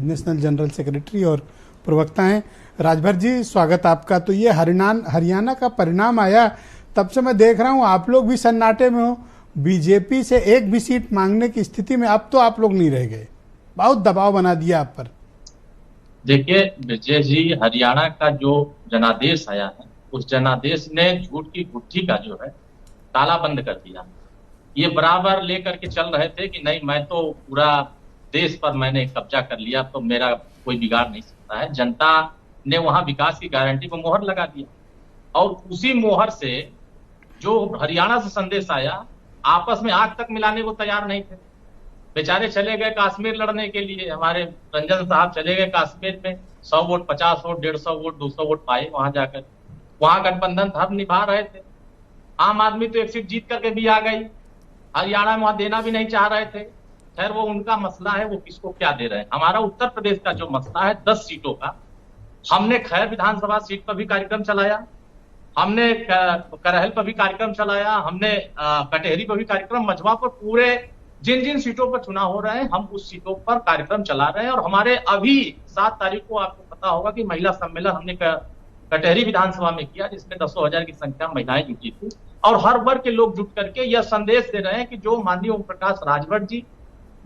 National general secretary और प्रवक्ता हैं। राजभर जी, स्वागत आपका। तो ये हरियाणा का परिणाम आया, तब से मैं देख रहा हूँ आप लोग भी सन्नाटे में हो। बीजेपी से एक भी सीट मांगने की स्थिति में अब तो आप लोग नहीं रह गए, बहुत दबाव बना दिया आप पर। देखिए विजय जी, हरियाणा का जो जनादेश आया है, उस जनादेश ने झूठ की गुत्थी का जो है ताला बंद कर दिया। ये बराबर लेकर के चल रहे थे कि नहीं, मैं तो पूरा देश पर मैंने कब्जा कर लिया, तो मेरा कोई बिगाड़ नहीं सकता है। जनता ने वहां विकास की गारंटी पर मोहर लगा दिया और उसी मोहर से जो हरियाणा से संदेश आया, आपस में आग तक मिलाने को तैयार नहीं थे। बेचारे चले गए कश्मीर लड़ने के लिए, हमारे रंजन साहब चले गए कश्मीर में, 100 वोट, 50 वोट, 150 वोट, 200 वोट पाए वहां जाकर। वहां गठबंधन धर्म निभा रहे थे। आम आदमी तो एक सीट जीत करके भी आ गई, हरियाणा में वहां देना भी नहीं चाह रहे थे। खैर वो उनका मसला है, वो किसको क्या दे रहे हैं। हमारा उत्तर प्रदेश का जो मसला है 10 सीटों का, हमने खैर विधानसभा सीट पर भी कार्यक्रम चलाया, हमने करहल पर भी कार्यक्रम चलाया, हमने कटेहरी पर भी कार्यक्रम, मझवा पर, पूरे जिन जिन सीटों पर चुनाव हो रहे हैं हम उस सीटों पर कार्यक्रम चला रहे हैं। और हमारे अभी 7 तारीख को आपको पता होगा कि महिला सम्मेलन हमने कटेहरी विधानसभा में किया, जिसमें 10,000 की संख्या में महिलाएं जुटी थी। और हर वर्ग के लोग जुट करके यह संदेश दे रहे हैं कि जो माननीय ओम प्रकाश राजभर जी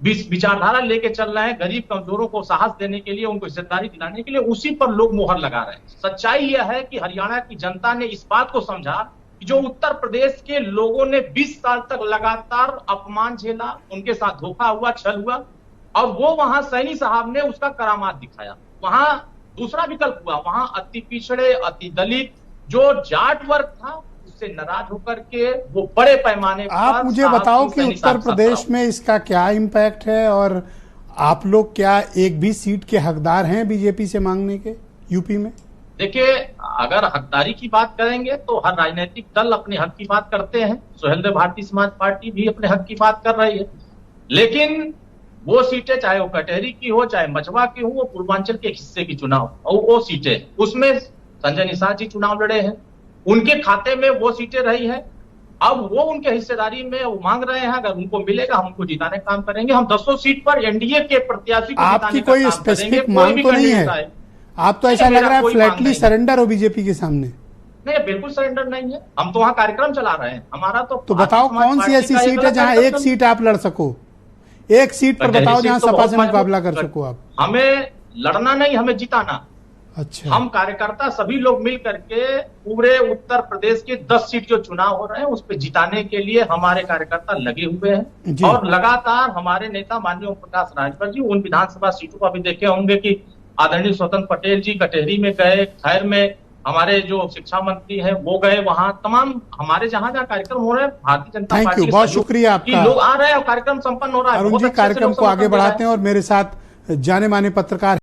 विचारधारा लेके चल रहे हैं, गरीब कमजोरों को साहस देने के लिए, उनको इज्जतदारी दिलाने के लिए, उसी पर लोग मोहर लगा रहे हैं। सच्चाई यह है कि हरियाणा की जनता ने इस बात को समझा कि जो उत्तर प्रदेश के लोगों ने 20 साल तक लगातार अपमान झेला, उनके साथ धोखा हुआ, छल हुआ, और वो वहां सैनी साहब ने उसका करामात दिखाया। वहां दूसरा विकल्प हुआ, वहां अति पिछड़े, अति दलित, जो जाट वर्ग था, उससे नाराज होकर के वो बड़े पैमाने पर। आप मुझे बताओ कि उत्तर प्रदेश में इसका क्या इम्पैक्ट है और आप लोग क्या एक भी सीट के हकदार हैं बीजेपी से मांगने के यूपी में? देखिए, अगर हकदारी की बात करेंगे तो हर राजनीतिक दल अपने हक की बात करते हैं। सुहेलदेव भारतीय समाज पार्टी भी अपने हक की बात कर रही है, लेकिन वो सीटें चाहे वो कटेहरी की हो, चाहे मझवा की हो, वो पूर्वांचल के हिस्से की चुनाव, और वो सीटें, उसमें संजय निषाद जी चुनाव लड़े हैं, उनके खाते में वो सीटें रही है। अब वो उनके हिस्सेदारी में वो मांग रहे हैं, अगर उनको मिलेगा हम उनको जिताने का काम करेंगे। हम 10 सीट पर एनडीए के प्रत्याशी को आपकी कोई स्पेसिफिक मांग तो नहीं है? आप तो ऐसा लग रहा है फ्लैटली सरेंडर हो बीजेपी के सामने। नहीं, बिल्कुल सरेंडर नहीं है, हम तो वहां कार्यक्रम चला रहे हैं। हमारा तो बताओ कौन सी ऐसी सीट है जहां एक सीट आप लड़ सको? एक सीट पर बताओ जहां सपा से मुकाबला कर सको आप। हमें लड़ना नहीं, हमें जिताना। अच्छा, हम कार्यकर्ता सभी लोग मिल करके पूरे उत्तर प्रदेश के 10 सीट जो चुनाव हो रहे हैं उस पर जिताने के लिए हमारे कार्यकर्ता लगे हुए हैं। और लगातार हमारे नेता माननीय ओम प्रकाश राजभर जी उन विधानसभा सीटों पर भी देखे होंगे कि आदरणीय स्वतंत्र पटेल जी कटेहरी में गए, खैर में हमारे जो शिक्षा मंत्री हैं वो गए, वहां तमाम हमारे जहां जहां कार्यक्रम हो रहे हैं भारतीय जनता पार्टी, बहुत शुक्रिया आपका, लोग आ रहे हैं और कार्यक्रम संपन्न हो रहा है। अरुण जी, कार्यक्रम को आगे बढ़ाते हैं और मेरे साथ जाने माने पत्रकार